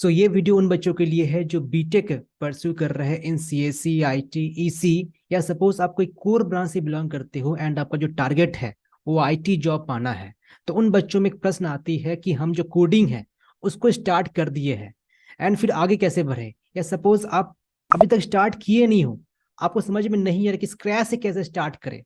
ये वीडियो उन बच्चों के लिए है जो बीटेक परस्यू कर रहे हैं इन सीएससी आईटी ईसी, या सपोज आप कोई कोर ब्रांच से बिलोंग करते हो एंड आपका जो टारगेट है वो आईटी जॉब पाना है। तो उन बच्चों में एक प्रश्न आती है कि हम जो कोडिंग है उसको स्टार्ट कर दिए हैं एंड फिर आगे कैसे बढ़े, या सपोज आप अभी तक स्टार्ट किए नहीं हो, आपको समझ में नहीं आ रहा कि स्क्रैच से कैसे स्टार्ट करें।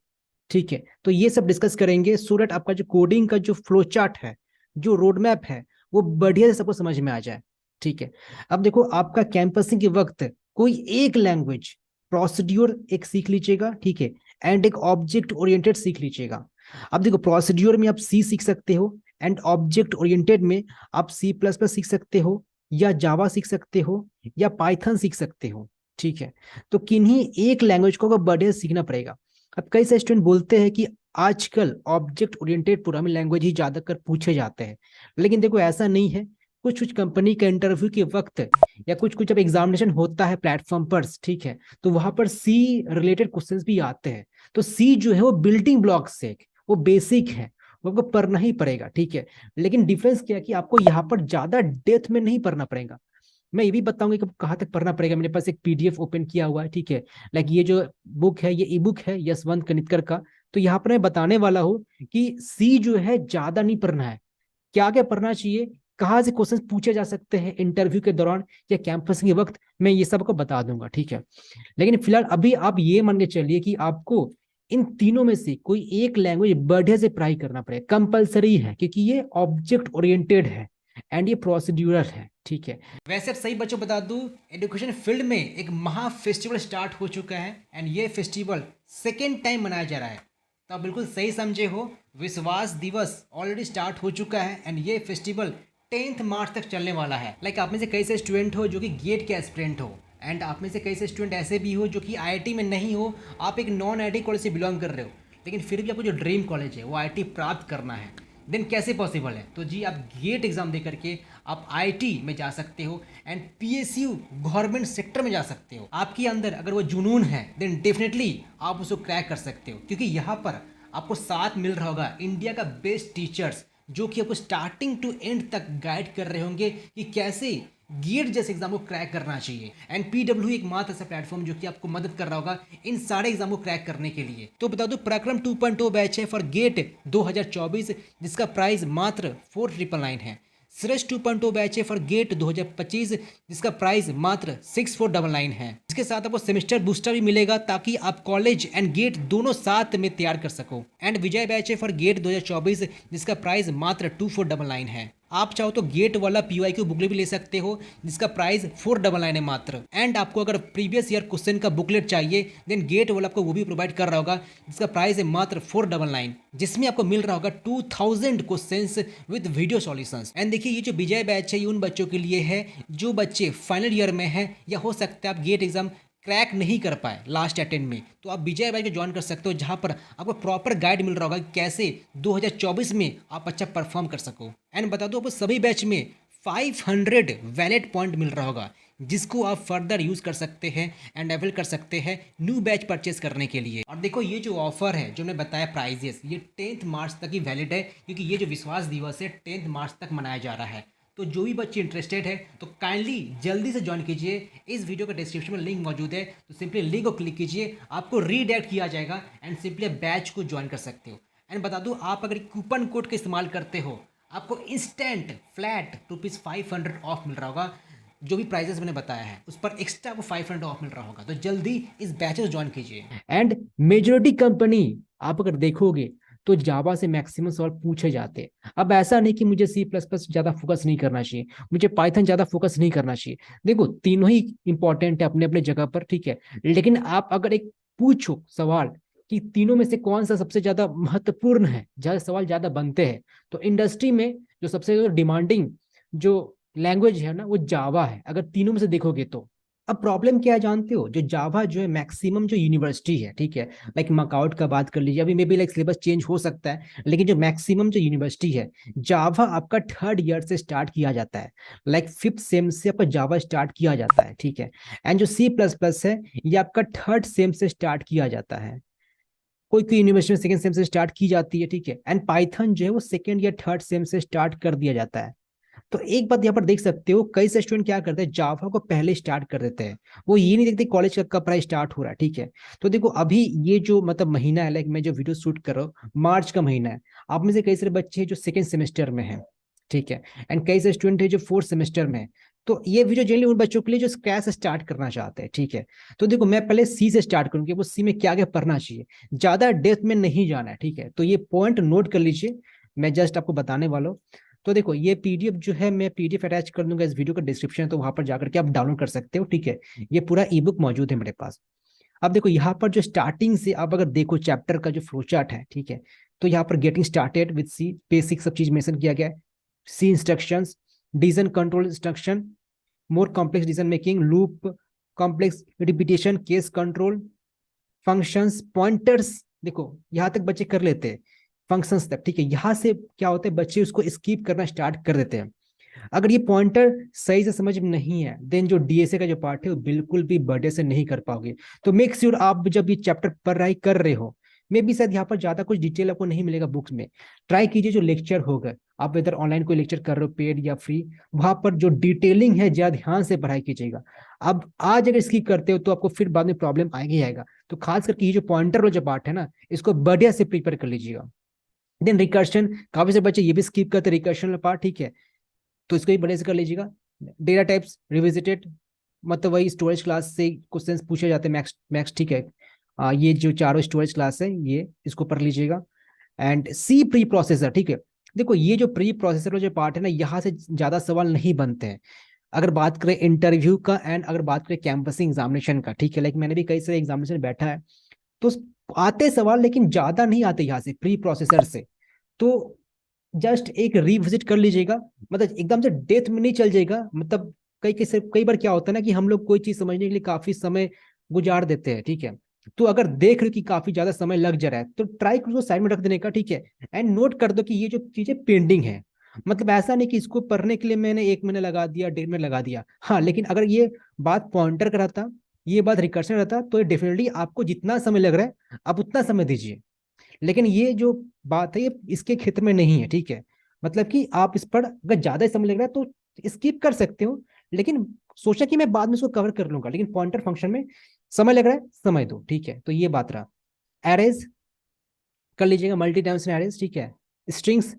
ठीक है, तो ये सब डिस्कस करेंगे सो दैट आपका जो कोडिंग का जो फ्लो चार्ट है, जो रोड मैप है, वो बढ़िया से सबको समझ में आ जाए। ठीक है, अब देखो आपका कैंपसिंग के वक्त कोई एक लैंग्वेज प्रोसीड्यूर एक सीख लीजिएगा, ठीक है, एंड एक ऑब्जेक्ट ओरिएंटेड सीख लीजिएगा। अब देखो प्रोसीड्यूर में आप सी सीख सकते हो एंड ऑब्जेक्ट ओरिएंटेड में आप सी प्लस प्लस सीख सकते हो, या जावा सीख सकते हो, या पाइथन सीख सकते हो। ठीक है, तो किन्हीं एक लैंग्वेज को बढ़िया सीखना पड़ेगा। अब कई सारे स्टूडेंट बोलते हैं कि आजकल ऑब्जेक्ट ओरिएंटेड प्रोग्रामिंग लैंग्वेज ही ज्यादातर पूछे जाते हैं, लेकिन देखो ऐसा नहीं है। कुछ कुछ कंपनी के इंटरव्यू के वक्त या कुछ कुछ जब एग्जामिनेशन होता है प्लेटफॉर्म पर, ठीक है, तो वहां पर सी रिलेटेड क्वेश्चंस भी आते हैं। तो सी जो है वो बिल्डिंग ब्लॉक से, वो बेसिक है, वो आपको पढ़ना ही पड़ेगा। ठीक है, लेकिन डिफरेंस क्या है कि आपको यहाँ पर ज्यादा डेप्थ में नहीं पढ़ना पड़ेगा। मैं ये भी बताऊंगा कि कहाँ तक पढ़ना पड़ेगा। मेरे पास एक पीडीएफ ओपन किया हुआ है, ठीक है, लाइक ये जो बुक है ये ई बुक है यशवंत कनितकर का। तो यहाँ पर मैं बताने वाला हूँ कि सी जो है ज्यादा नहीं पढ़ना है, क्या क्या पढ़ना चाहिए, कहाँ से क्वेश्चन पूछे जा सकते हैं इंटरव्यू के दौरान या कैंपस के वक्त, मैं ये सब को बता दूंगा। ठीक है, लेकिन फिलहाल अभी आप ये मान के चलिए कि आपको इन तीनों में से कोई एक लैंग्वेज बढ़िया से पढ़ाई करना पड़ेगा, कंपलसरी है, क्योंकि ये ऑब्जेक्ट ओरिएंटेड है एंड ये प्रोसीड्यूरल है। ठीक है, वैसे अब सही बच्चों बता दूं, एजुकेशन फील्ड में एक महा फेस्टिवल स्टार्ट हो चुका है एंड ये फेस्टिवल सेकेंड टाइम मनाया जा रहा है। तो आप बिल्कुल सही समझे हो, विश्वास दिवस ऑलरेडी स्टार्ट हो चुका है एंड ये फेस्टिवल 10th मार्च तक चलने वाला है। लाइक आप में से कई से स्टूडेंट हो जो कि गेट के एस्पिरेंट हो, एंड आप में से कई से स्टूडेंट ऐसे भी हो जो कि आईआईटी में नहीं हो, आप एक नॉन आईआईटी कॉलेज से बिलोंग कर रहे हो, लेकिन फिर भी आपको जो ड्रीम कॉलेज है वो आईआईटी प्राप्त करना है। देन कैसे पॉसिबल है? तो जी आप गेट एग्जाम दे करके आप आईआईटी में जा सकते हो एंड पीएसयू गवर्नमेंट सेक्टर में जा सकते हो। आपके अंदर अगर वो जुनून है देन डेफिनेटली आप उसको क्रैक कर सकते हो, क्योंकि यहाँ पर आपको साथ मिल रहा होगा इंडिया का बेस्ट टीचर्स जो कि आपको स्टार्टिंग टू एंड तक गाइड कर रहे होंगे कि कैसे गेट जैसे एग्जाम को क्रैक करना चाहिए। एंड पीडब्ल्यू एक मात्र ऐसा प्लेटफॉर्म जो कि आपको मदद कर रहा होगा इन सारे एग्जाम को क्रैक करने के लिए। तो बता दो पराक्रम 2.0 बैच है फॉर गेट 2024, जिसका प्राइस मात्र 4999 है। श्रेष्ठ 2.0 बैच है फॉर गेट 2025, जिसका प्राइस मात्र 6499 है। इसके साथ आपको सेमेस्टर बूस्टर भी मिलेगा ताकि आप कॉलेज एंड गेट दोनों साथ में तैयार कर सको। एंड विजय बैच है फॉर गेट 2024, जिसका प्राइस मात्र 2499 है। आप चाहो तो गेट वाला पीवाईक्यू बुकलेट भी ले सकते हो, जिसका प्राइस 499 है मात्र। एंड आपको अगर प्रीवियस ईयर क्वेश्चन का बुकलेट चाहिए देन गेट वाला आपको वो भी प्रोवाइड कर रहा होगा, जिसका प्राइस है मात्र 499, जिसमें आपको मिल रहा होगा 2000 questions with video solutions. And देखिए ये जो विजय बैच है ये उन बच्चों के लिए है जो बच्चे फाइनल ईयर में है, या हो सकता है आप गेट एग्जाम क्रैक नहीं कर पाए लास्ट अटेम्प्ट में, तो आप विजय बैच को ज्वाइन कर सकते हो, जहां पर आपको प्रॉपर गाइड मिल रहा होगा कि कैसे 2024 में आप अच्छा परफॉर्म कर सको। एंड बता दो आपको सभी बैच में 500 वैलिड पॉइंट मिल रहा होगा, जिसको आप फर्दर यूज कर सकते हैं एंड अवेल कर सकते हैं न्यू बैच परचेस करने के लिए। और देखो ये जो ऑफर है जो मैंने बताया प्राइजेस, ये 10th मार्च तक ही वैलिड है, क्योंकि ये जो विश्वास दिवस है 10th मार्च तक मनाया जा रहा है। तो जो भी बच्चे इंटरेस्टेड है तो काइंडली जल्दी से ज्वाइन कीजिए। इस वीडियो के डिस्क्रिप्शन में लिंक मौजूद है, तो सिंपली लिंक को क्लिक कीजिए, आपको रीडायरेक्ट किया जाएगा एंड सिंपली बैच को ज्वाइन कर सकते हो। एंड बता दूं आप अगर कूपन कोड का इस्तेमाल करते हो आपको इंस्टेंट फ्लैट ₹500 ऑफ मिल रहा होगा। जो भी प्राइजेस मैंने बताया है उस पर एक्स्ट्रा आपको 500 ऑफ मिल रहा होगा, तो जल्दी इस बैचेस ज्वाइन कीजिए। एंड मेजोरिटी कंपनी आप अगर देखोगे तो जावा से मैक्सिमम सवाल पूछे जाते हैं। अब ऐसा नहीं कि मुझे सी प्लस प्लस ज्यादा फोकस नहीं करना चाहिए, मुझे पाइथन ज्यादा फोकस नहीं करना चाहिए। देखो तीनों ही इंपॉर्टेंट है अपने अपने जगह पर, ठीक है, लेकिन आप अगर एक पूछो सवाल कि तीनों में से कौन सा सबसे ज्यादा महत्वपूर्ण है, ज्यादा सवाल ज्यादा बनते हैं, तो इंडस्ट्री में जो सबसे ज्यादा डिमांडिंग जो लैंग्वेज है ना वो जावा है, अगर तीनों में से देखोगे तो। अब प्रॉब्लम क्या है जानते हो, जो जावा जो है मैक्सिमम जो यूनिवर्सिटी है, ठीक है, लाइक मकाउट का बात कर लीजिए, अभी may be like syllabus change हो सकता है, लेकिन जो मैक्सिमम जो यूनिवर्सिटी है जावा आपका 3rd ईयर से स्टार्ट किया जाता है, लाइक 5th सेम से आपका जावा स्टार्ट किया जाता है। ठीक है, एंड जो सी प्लस प्लस है ये आपका 3rd सेम से स्टार्ट किया जाता है, कोई कोई यूनिवर्सिटी में 2nd सेम से स्टार्ट की जाती है। ठीक है, एंड पाइथन जो है वो 2nd या 3rd सेम से स्टार्ट कर दिया जाता है। तो एक बात यहाँ पर देख सकते हो, कई से स्टूडेंट क्या करते हैं, जावा को पहले स्टार्ट कर देते हैं, वो ये नहीं देखते कॉलेज का कब पढ़ाई स्टार्ट हो रहा है। ठीक है, तो देखो अभी ये जो मतलब महीना है, लाइक मैं जो वीडियो शूट कर रहा हूँ, मार्च का महीना है। आप में से कई सारे बच्चे हैं जो सेकेंड सेमेस्टर में है, ठीक है, एंड कई सारे स्टूडेंट है जो फोर्थ सेमेस्टर में है। तो ये वीडियो जनरली उन बच्चों के लिए जो स्क्रैच से स्टार्ट करना चाहते हैं। ठीक है, तो देखो मैं पहले सी से स्टार्ट करूंगी, वो सी में क्या क्या पढ़ना चाहिए, ज्यादा डेप्थ में नहीं जाना है। ठीक है, तो ये पॉइंट नोट कर लीजिए, मैं जस्ट आपको बताने वाला हूँ। तो देखो ये पीडीएफ जो है, मैं पीडीएफ अटैच कर दूंगा इस वीडियो का डिस्क्रिप्शन, तो वहां पर जाकर के आप डाउनलोड कर सकते हो। ठीक है, ये पूरा ई बुक मौजूद है मेरे पास। अब देखो यहाँ पर जो स्टार्टिंग से आप अगर देखो चैप्टर का जो फ्लो चार्ट है, ठीक है, तो यहाँ पर getting started with C, basic सब चीज मेंशन किया गया है। C instructions, decision control instruction, more complex decision making, loop, complex repetition, case control, functions, pointers. देखो यहाँ तक बच्चे कर लेते हैं, फंक्शंस तक। ठीक है, यहाँ से क्या होता है, बच्चे उसको स्किप करना स्टार्ट कर देते हैं। अगर ये पॉइंटर सही से समझ में नहीं है, देन जो डीएसए का जो पार्ट है वो बिल्कुल भी बढ़िया से नहीं कर पाओगे। तो मेक श्योर आप जब ये चैप्टर पढ़ाई कर रहे हो, मे भी शायद यहाँ पर ज्यादा कुछ डिटेल आपको नहीं मिलेगा बुक्स में, ट्राई कीजिए जो लेक्चर होगा, आप इधर ऑनलाइन कोई लेक्चर कर रहे हो पेड या फ्री, वहां पर जो डिटेलिंग है ज्यादा ध्यान से पढ़ाई कीजिएगा। अब आज अगर इसकी करते हो तो आपको फिर बाद में प्रॉब्लम आएगा ही आएगा। तो खास करके ये जो पॉइंटर वाला जो पार्ट है ना, इसको बढ़िया से प्रिपेयर कर लीजिएगा। देन रिकर्शन, काफी से बच्चे ये भी स्किप करते हैं रिकर्शन पार्ट। ठीक है, तो इसको भी बढ़िया से कर लीजिएगा। डेटा टाइप्स रिविजिटेड, मतलब वही स्टोरेज क्लास से क्वेश्चंस पूछे जाते हैं मैक्स मैक्स। ठीक है, ये जो चारों स्टोरेज क्लास है ये इसको पढ़ लीजिएगा। एंड सी प्री प्रोसेसर, ठीक है, देखो ये जो प्री प्रोसेसर जो पार्ट है ना, यहाँ से ज्यादा सवाल नहीं बनते हैं अगर बात करें इंटरव्यू का, एंड अगर बात करें कैंपसिंग एग्जामिनेशन का। ठीक है, लाइक मैंने भी कई सारे एग्जामिनेशन बैठा है, तो आते सवाल लेकिन ज्यादा नहीं आते यहाँ से प्री प्रोसेसर से। तो जस्ट एक रिविजिट कर लीजिएगा, मतलब एकदम से डेथ में नहीं चल जाएगा। मतलब कई बार क्या होता है ना कि हम लोग कोई चीज समझने के लिए काफी समय गुजार देते हैं। ठीक है, तो अगर देख रहे हो कि काफी ज्यादा समय लग जा रहा है, तो ट्राई करो साइड में रख देने का। ठीक है, एंड नोट कर दो कि ये जो चीजें पेंडिंग है, मतलब ऐसा नहीं कि इसको पढ़ने के लिए मैंने 1 महीना लगा दिया, 1.5 महीना लगा दिया। हाँ, लेकिन अगर ये बात पॉइंटर का रहता, ये बात रिकर्शन रहता, तो डेफिनेटली आपको जितना समय लग रहा है आप उतना समय दीजिए। लेकिन ये जो बात है ये इसके क्षेत्र में नहीं है। ठीक है, मतलब कि आप इस पर अगर ज्यादा समय लग रहा है तो स्किप कर सकते हो, लेकिन सोचा कि मैं बाद में इसको कवर कर लूंगा, लेकिन पॉइंटर फंक्शन में समय लग रहा है, समय दो। ठीक है, तो ये बात रहा। एरेज कर लीजिएगा, मल्टी डायमेंशनल एरेज। ठीक है, स्ट्रिंग्स,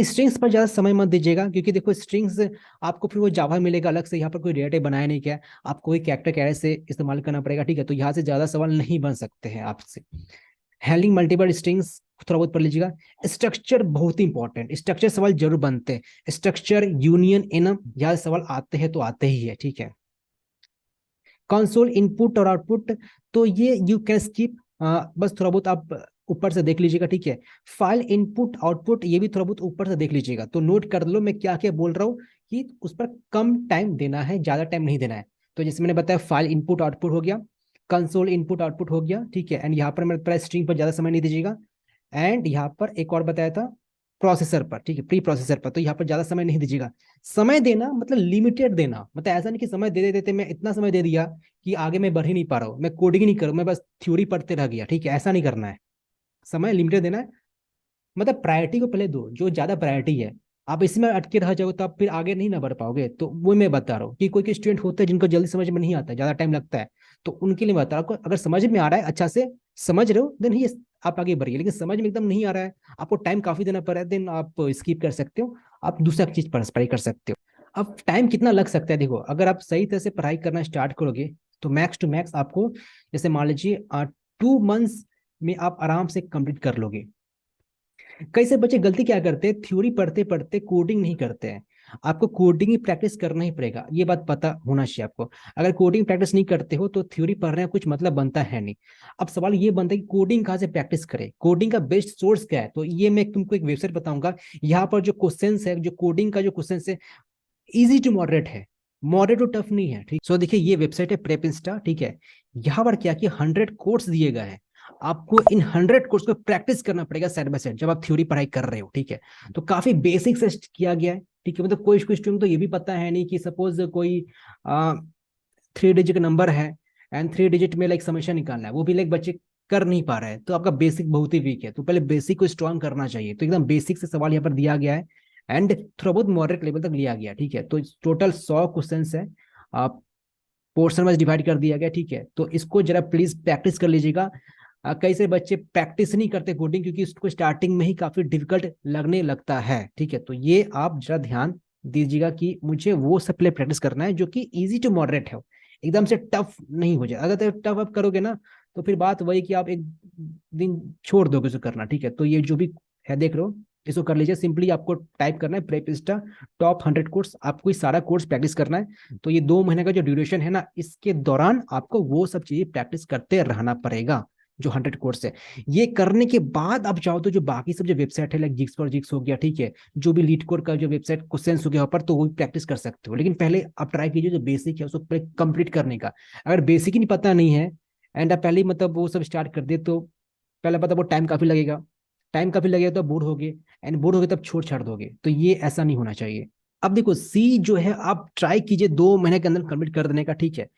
स्ट्रिंग्स पर ज्यादा समय मत दीजिएगा, क्योंकि देखो स्ट्रिंग्स आपको फिर वो जावा मिलेगा अलग से, यहाँ पर कोई डेटा बनाया नहीं क्या, आपको कोई कैरेक्टर कैरे से इस्तेमाल करना पड़ेगा। ठीक है, तो यहाँ से ज्यादा सवाल नहीं बन सकते हैं आपसे। हैंडलिंग मल्टीपल स्ट्रिंग्स थोड़ा बहुत पढ़ लीजिएगा। स्ट्रक्चर बहुत ही इंपॉर्टेंट, स्ट्रक्चर सवाल जरूर बनते हैं, स्ट्रक्चर यूनियन एनम यह सवाल आते हैं तो आते ही है। ठीक है, कंसोल इनपुट और आउटपुट, तो ये यू कैन स्किप, बस थोड़ा बहुत आप ऊपर से देख लीजिएगा। ठीक है, फाइल इनपुट आउटपुट ये भी थोड़ा बहुत ऊपर से देख लीजिएगा, तो नोट कर लो मैं क्या क्या बोल रहा हूँ, कि उस पर कम टाइम देना है, ज्यादा टाइम नहीं देना है। तो जैसे मैंने बताया फाइल इनपुट आउटपुट हो गया, कंसोल इनपुट आउटपुट हो गया। ठीक है, एंड यहाँ पर मैं स्ट्रिंग पर ज्यादा समय नहीं दीजिएगा। एंड यहाँ पर एक और बताया था प्रोसेसर पर। ठीक है, प्री प्रोसेसर पर, तो यहाँ पर ज्यादा समय नहीं दीजिएगा। समय देना मतलब लिमिटेड देना, मतलब ऐसा नहीं कि समय दे देते मैं इतना समय दे दिया कि आगे मैं बढ़ ही नहीं पा रहा हूँ, मैं कोडिंग नहीं करूँ, मैं बस थ्योरी पढ़ते रह गया। ठीक है, ऐसा नहीं करना है, समय लिमिटेड देना है। मतलब प्रायोरिटी को पहले दो, जो ज्यादा प्रायोरिटी है, आप इसमें अटके रह जाओगे तो आप फिर आगे नहीं ना बढ़ पाओगे। तो वो मैं बता रहा हूँ कि कोई कोई स्टूडेंट होते हैं जिनको जल्दी समझ में नहीं आता, ज्यादा टाइम लगता है, तो उनके लिए बता रहा हूँ। अगर समझ में आ रहा है, अच्छा से समझ रहे हो, देन ही आप आगे बढ़िए। लेकिन समझ में एकदम नहीं आ रहा है, आपको टाइम काफी देना पड़ रहा है, देन आप स्किप कर सकते हो, आप दूसरा चीज पढ़ाई कर सकते हो। अब टाइम कितना लग सकता है, देखो अगर आप सही तरह से पढ़ाई करना स्टार्ट करोगे तो मैक्स टू मैक्स आपको, जैसे मान लीजिए 2 मंथ्स में आप आराम से कंप्लीट कर लोगे। कई से बच्चे गलती क्या करते हैं, थ्योरी पढ़ते पढ़ते कोडिंग नहीं करते हैं। आपको कोडिंग ही प्रैक्टिस करना ही पड़ेगा, ये बात पता होना चाहिए आपको। अगर कोडिंग प्रैक्टिस नहीं करते हो तो थ्योरी पढ़ने का कुछ मतलब बनता है नहीं। अब सवाल ये बनता है कि कोडिंग कहाँ से प्रैक्टिस करें, कोडिंग का बेस्ट सोर्स क्या है, तो ये मैं तुमको एक वेबसाइट बताऊंगा। यहाँ पर जो क्वेश्चन है, जो कोडिंग का जो क्वेश्चन है, इजी टू मॉडरेट है, मॉडरेट टू टफ नहीं है। ठीक, सो देखिए ये वेबसाइट है प्रेप इंस्टा। ठीक है, यहाँ पर क्या कि 100 कोर्स दिए गए हैं, आपको इन 100 कोर्स को प्रैक्टिस करना पड़ेगा साइड बाय साइड जब आप थ्योरी पढ़ाई कर रहे हो। ठीक है, तो काफी बेसिक से किया गया है। ठीक है, मतलब कोई स्टूडेंट तो ये भी पता है नहीं कि सपोज कोई 3 डिजिट का नंबर है, एंड 3 डिजिट में लाइक समेशन निकालना है, वो भी लाइक बच्चे कर नहीं पा रहे हैं, तो आपका बेसिक बहुत ही वीक है, तो पहले बेसिक को स्ट्रॉन्ग करना चाहिए। तो एकदम बेसिक से सवाल यहाँ पर दिया गया है, एंड थोड़ा बहुत मॉडरेट लेवल तक लिया गया, ठीक है। तो टोटल 100 क्वेश्चन है, आप पोर्शन वाइज डिवाइड कर दिया गया, ठीक है। तो इसको जरा प्लीज प्रैक्टिस कर लीजिएगा। कई सारे बच्चे प्रैक्टिस नहीं करते कोडिंग, क्योंकि उसको स्टार्टिंग में ही काफी डिफिकल्ट लगने लगता है, ठीक है। तो ये आप जरा ध्यान दीजिएगा कि मुझे वो सब पहले प्रैक्टिस करना है जो कि इजी टू मॉडरेट है, एकदम से टफ नहीं हो जाए। अगर टफ आप करोगे ना तो फिर बात वही कि आप एक दिन छोड़ दोगे उसे करना, ठीक है। तो ये जो भी है देख लो, इसको कर लीजिए। सिंपली आपको टाइप करना है प्रेपिस्टा टॉप 100 कोर्स, आपको ये सारा कोर्स प्रैक्टिस करना है। तो ये 2 महीने का जो ड्यूरेशन है ना, इसके दौरान आपको वो सब चीजें प्रैक्टिस करते रहना पड़ेगा, जो 100 कोर्स है। ये करने के बाद आप चाहो तो जो बाकी सब जो वेबसाइट है, लाइक जिक्स फॉर जिक्स हो गया, ठीक है, जो भी लीड कोड का जो वेबसाइट क्वेश्चन हो गया ऊपर, तो वो भी प्रैक्टिस कर सकते हो। लेकिन पहले आप ट्राई कीजिए जो बेसिक है उसको कंप्लीट करने का। अगर बेसिक ही नहीं पता नहीं है एंड आप पहले मतलब वो सब स्टार्ट कर दे, तो पहले पता वो टाइम काफी लगेगा, टाइम काफी लगेगा तो बोर होगे, एंड बोर होगे तब छोड़ छाड़ दोगे, तो ये ऐसा नहीं होना चाहिए। अब देखो सी जो है आप ट्राई कीजिए 2 महीने के अंदर कंप्लीट कर देने का, ठीक है।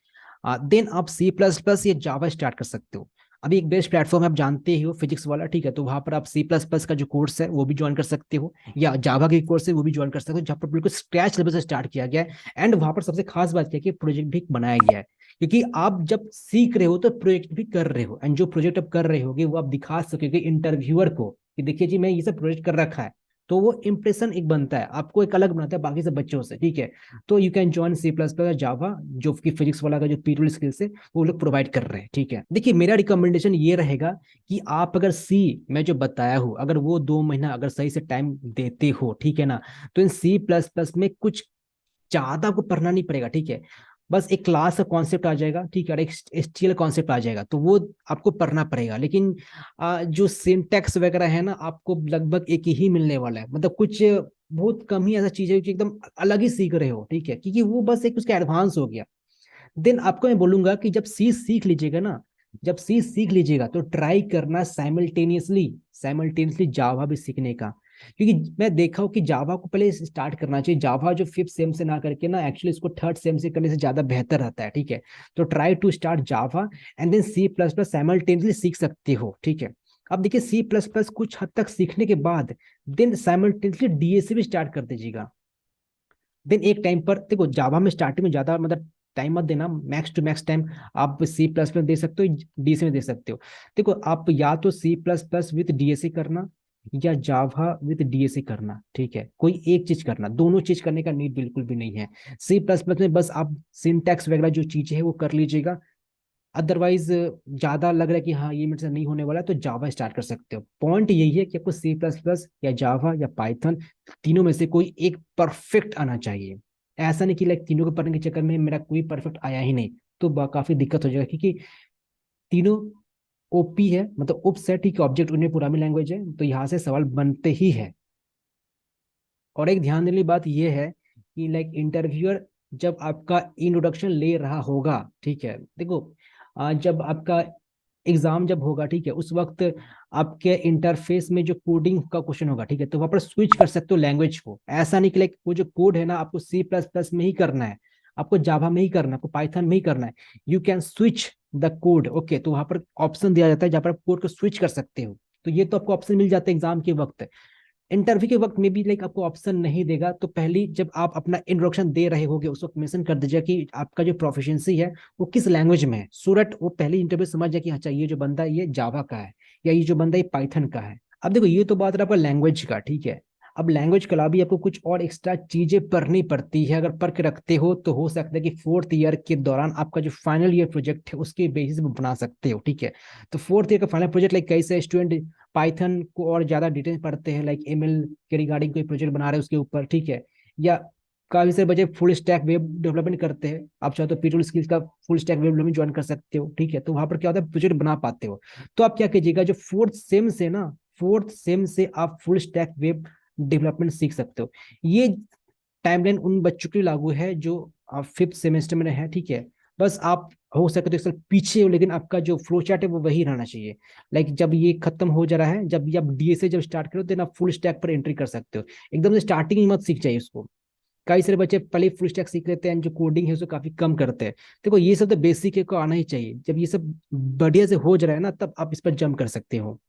देन आप C++ या जावा स्टार्ट कर सकते हो। अभी एक बेस्ट प्लेटफॉर्म है, आप जानते ही हो, फिजिक्स वाला, ठीक है। तो वहां पर आप C++ का जो कोर्स है वो भी ज्वाइन कर सकते हो, या जावा के कोर्स है वो भी ज्वाइन कर सकते हो, जहाँ पर बिल्कुल स्क्रैच लेवल से स्टार्ट किया गया है। एंड वहां पर सबसे खास बात क्या है कि प्रोजेक्ट भी बनाया गया है, क्योंकि आप जब सीख रहे हो तो प्रोजेक्ट भी कर रहे हो, एंड जो प्रोजेक्ट आप कर रहे होगे वो आप दिखा सकोगे इंटरव्यूअर को कि देखिए जी मैं ये सब प्रोजेक्ट कर रखा है। तो वो इंप्रेशन एक बनता है, आपको एक अलग बनाता है बाकी सब बच्चों से, ठीक है। तो यू कैन जॉइन C++ जावा, जो कि फिजिक्स वाला का जो पीरियड स्किल्स है वो लोग प्रोवाइड कर रहे हैं, ठीक है। देखिए मेरा रिकमेंडेशन ये रहेगा कि आप अगर सी मैं जो बताया हूँ, अगर वो 2 महीना अगर सही से टाइम देते हो, ठीक है ना, तो इन C++ में कुछ ज्यादा आपको पढ़ना नहीं पड़ेगा, ठीक है। बस एक क्लास का कॉन्सेप्ट आ जाएगा, ठीक है, और एक STL कॉन्सेप्ट आ जाएगा, तो वो आपको पढ़ना पड़ेगा। लेकिन जो सिंटैक्स वगैरह है ना, आपको लगभग एक ही मिलने वाला है, मतलब कुछ बहुत कम ही ऐसा चीज है जो एकदम अलग ही सीख रहे हो, ठीक है, क्योंकि वो बस एक उसका एडवांस हो गया। देन आपको मैं बोलूंगा कि जब सी सीख लीजिएगा ना, जब सी सीख लीजिएगा तो ट्राई करना साइमल्टेनियसली साइमल्टेनियसली जावा भी सीखने का। क्योंकि मैं देखा हूँ कि जावा को पहले स्टार्ट करना चाहिए, जावा जो 5th सेम से ना करके ना एक्चुअली इसको 3rd सेम से करने से ज्यादा बेहतर रहता है, ठीक है। तो try to start Java and then C++ simultaneously सीख सकते हो, ठीक है। अब देखिए C++ कुछ हद तक सीखने के बाद देन साइमल्टेनियसली DSA भी स्टार्ट कर दीजिएगा। देन एक टाइम पर देखो जावा में स्टार्टिंग में ज्यादा मतलब टाइम मत देना, मैक्स टू मैक्स टाइम आप C++ दे सकते हो, डीएसए में दे सकते हो। देखो आप या तो C++ विद डीएसए करना, या जावा विद डीएसए करना, ठीक है। कोई एक चीज करना, दोनों चीज करने का नीड बिल्कुल भी नहीं है। C++ में बस आप सिंटैक्स वगैरह जो चीजें है वो कर लीजिएगा। अदरवाइज ज्यादा लग रहा है कि हाँ ये मेरे से नहीं होने वाला है, तो जावा स्टार्ट कर सकते हो। पॉइंट यही है कि आपको C++ या जावा या पाइथन, तीनों में से कोई एक परफेक्ट आना चाहिए। ऐसा नहीं कि लाइक तीनों को पढ़ने के चक्कर में मेरा कोई परफेक्ट आया ही नहीं, तो काफी दिक्कत हो जाएगा, क्योंकि तीनों ओपी है, मतलब उप सेट ही के ऑब्जेक्ट उन्हें प्रोग्रामिंग लैंग्वेज है, तो यहाँ से सवाल बनते ही है। और एक ध्यान देने वाली बात यह है कि लाइक इंटरव्यूअर जब आपका इंट्रोडक्शन ले रहा होगा, ठीक है, देखो जब आपका एग्जाम जब होगा, ठीक है, उस वक्त आपके इंटरफेस में जो कोडिंग का क्वेश्चन होगा, ठीक है, तो वहां पर स्विच कर सकते हो लैंग्वेज को। ऐसा नहीं कि लाइक वो जो कोड है ना आपको C++ में ही करना है, आपको जावा में ही करना है, आपको पाइथन में ही करना है। You can switch the code, okay. तो वहां पर ऑप्शन दिया जाता है जहाँ पर आप कोड को स्विच कर सकते हो। तो ये तो आपको ऑप्शन मिल जाता है एग्जाम के वक्त। इंटरव्यू के वक्त में भी लाइक आपको ऑप्शन नहीं देगा, तो पहली जब आप अपना इंट्रोडक्शन दे रहे होगे उस वक्त मेंशन कर दीजिए कि आपका जो प्रोफिशिएंसी है वो किस लैंग्वेज में है, सो दैट वो पहली इंटरव्यू समझ जाए कि अच्छा ये जो बंदा है ये जावा का है, या ये जो बंदा है पाइथन का है। अब देखो ये तो बात रहा आपका लैंग्वेज का, ठीक है। अब लैंग्वेज के अलावा भी आपको कुछ और एक्स्ट्रा चीजें पढ़नी पड़ती है। अगर पढ़ के रखते हो तो हो सकता है कि 4th ईयर के दौरान आपका जो फाइनल ईयर प्रोजेक्ट है उसके बेसिस पे बना सकते हो, ठीक है। तो 4th ईयर का फाइनल प्रोजेक्ट लाइक कैसे स्टूडेंट पाइथन को और ज्यादा डिटेल पढ़ते हैं, लाइक ML के रिगार्डिंग कोई प्रोजेक्ट बना रहे हैं उसके ऊपर, ठीक है। या काफी सारे बच्चे फुल स्टैक वेब डेवलपमेंट करते हैं, आप चाहो तो पीटूल स्किल्स का full stack web development join कर सकते हो, ठीक है। तो वहां पर क्या होता है प्रोजेक्ट बना पाते हो। तो आप क्या कीजिएगा, जो 4th सेम से ना, 4th सेम से आप फुल स्टैक वेब डेवलपमेंट सीख सकते हो। ये टाइमलाइन उन बच्चों के लिए लागू है जो 5th सेमेस्टर में है, ठीक है। बस आप हो सके तो एक साल पीछे हो, लेकिन आपका जो फ्लो चार्ट है वो वही रहना चाहिए। लाइक जब ये खत्म हो जा रहा है, जब ये आप डीएसए जब स्टार्ट करो देन आप फुल स्टैक पर एंट्री कर सकते हो। एकदम से स्टार्टिंग ही मत सीख जाइए उसको। कई सारे बच्चे पहले फुल स्टैक सीख लेते हैं, जो कोडिंग है उसको काफी कम करते हैं। देखो ये सब तो बेसिक है को आना ही चाहिए, जब ये सब बढ़िया से हो जा रहा है ना तब आप इस पर जंप कर सकते हो।